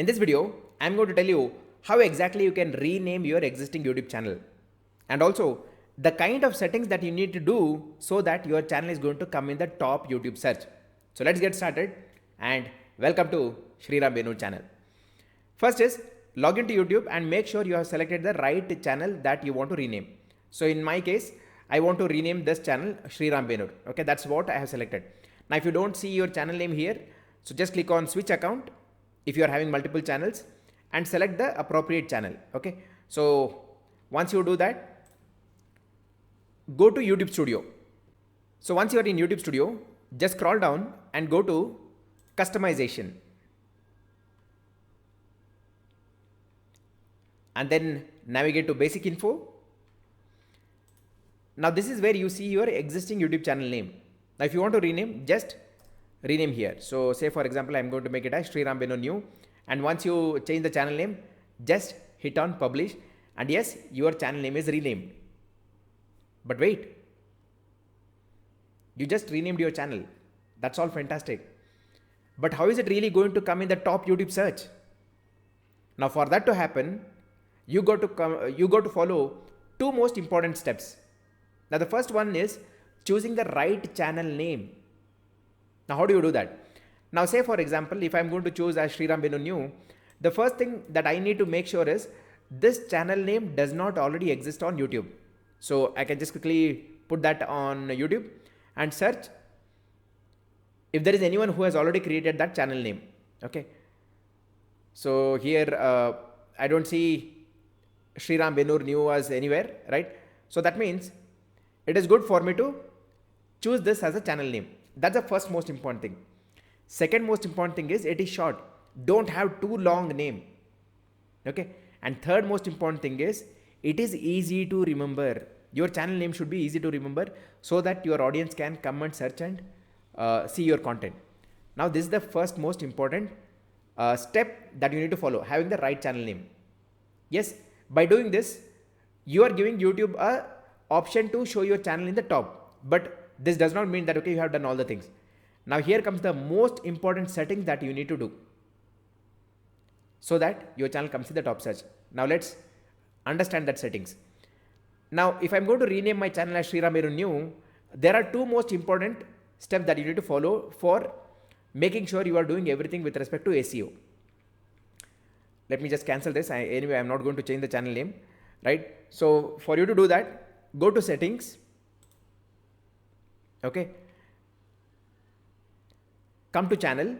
In this video, I'm going to tell you how exactly you can rename your existing YouTube channel and also the kind of settings that you need to do so that your channel is going to come in the top YouTube search. So let's get started and welcome to Sriram Benu channel. First is log into YouTube and make sure you have selected the right channel that you want to rename. So in my case, I want to rename this channel Sriram Benu. Okay, that's what I have selected. Now if you don't see your channel name here, so just click on switch account if you are having multiple channels and select the appropriate channel. Okay, so once you do that, go to YouTube Studio. So once you are in YouTube Studio, just scroll down and go to customization and then navigate to basic info. Now this is where you see your existing YouTube channel name. Now if you want to rename, just rename here. So say for example, I'm going to make it as Sriram Benu New, and once you change the channel name, just hit on publish and yes, your channel name is renamed. But wait, you just renamed your channel. That's all fantastic. But how is it really going to come in the top YouTube search? Now for that to happen, you got to follow two most important steps. Now the first one is choosing the right channel name. Now how do you do that? Now say for example, if I'm going to choose as Sriram Benu New, the first thing that I need to make sure is this channel name does not already exist on YouTube. So I can just quickly put that on YouTube and search if there is anyone who has already created that channel name. Okay. So here I don't see Sriram Benu New as anywhere, right? So that means it is good for me to choose this as a channel name. That's the first most important thing. Second most important thing is it is short. Don't have too long name. Okay. And third most important thing is it is easy to remember. Your channel name should be easy to remember so that your audience can come and search and see your content. Now this is the first most important step that you need to follow, having the right channel name. Yes, by doing this, you are giving YouTube a option to show your channel in the top. But this does not mean that, okay, you have done all the things. Now here comes the most important setting that you need to do so that your channel comes in the top search. Now let's understand that settings. Now if I'm going to rename my channel as Sriram Benu New, there are two most important steps that you need to follow for making sure you are doing everything with respect to SEO. Let me just cancel this. Anyway, I'm not going to change the channel name, right? So for you to do that, go to settings. Okay. Come to channel.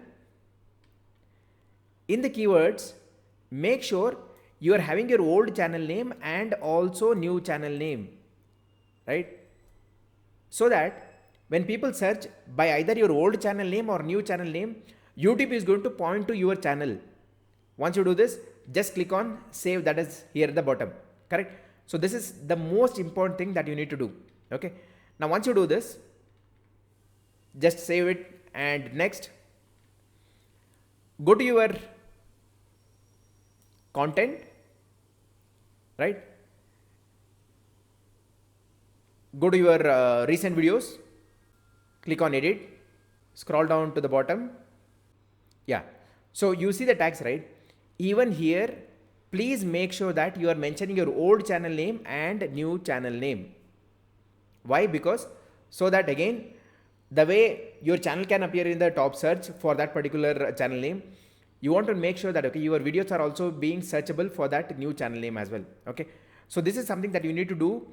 In the keywords, make sure you are having your old channel name and also new channel name, right? So that when people search by either your old channel name or new channel name, YouTube is going to point to your channel. Once you do this, just click on save, that is here at the bottom, correct? So this is the most important thing that you need to do. Okay. Now once you do this, just save it and next, go to your content, right? Go to your recent videos, click on edit, scroll down to the bottom. Yeah. So you see the tags, right? Even here, please make sure that you are mentioning your old channel name and new channel name. Why? Because so that again, the way your channel can appear in the top search for that particular channel name, you want to make sure that, okay, your videos are also being searchable for that new channel name as well. Okay. So this is something that you need to do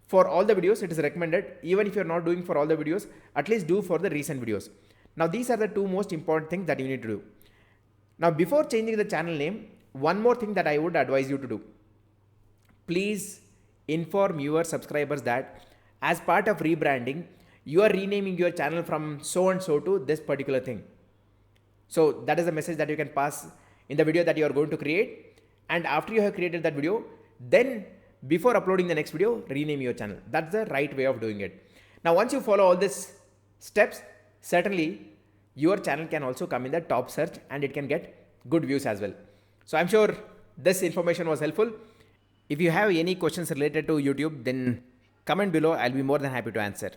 for all the videos. It is recommended. Even if you're not doing for all the videos, at least do for the recent videos. Now these are the two most important things that you need to do. Now before changing the channel name, one more thing that I would advise you to do. Please inform your subscribers that as part of rebranding, you are renaming your channel from so and so to this particular thing. So that is the message that you can pass in the video that you are going to create. And after you have created that video, then before uploading the next video, rename your channel. That's the right way of doing it. Now, once you follow all these steps, certainly your channel can also come in the top search and it can get good views as well. So I'm sure this information was helpful. If you have any questions related to YouTube, then comment below. I'll be more than happy to answer.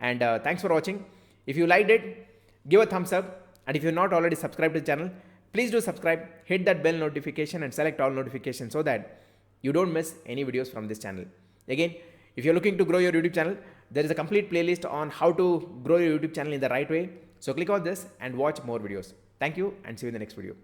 And thanks for watching. If you liked it, give a thumbs up. And if you're not already subscribed to the channel, Please do subscribe, hit that bell notification and select all notifications so that you don't miss any videos from this channel. Again, if you're looking to grow your YouTube channel, there is a complete playlist on how to grow your YouTube channel in the right way. So click on this and watch more videos. Thank you and see you in the next video.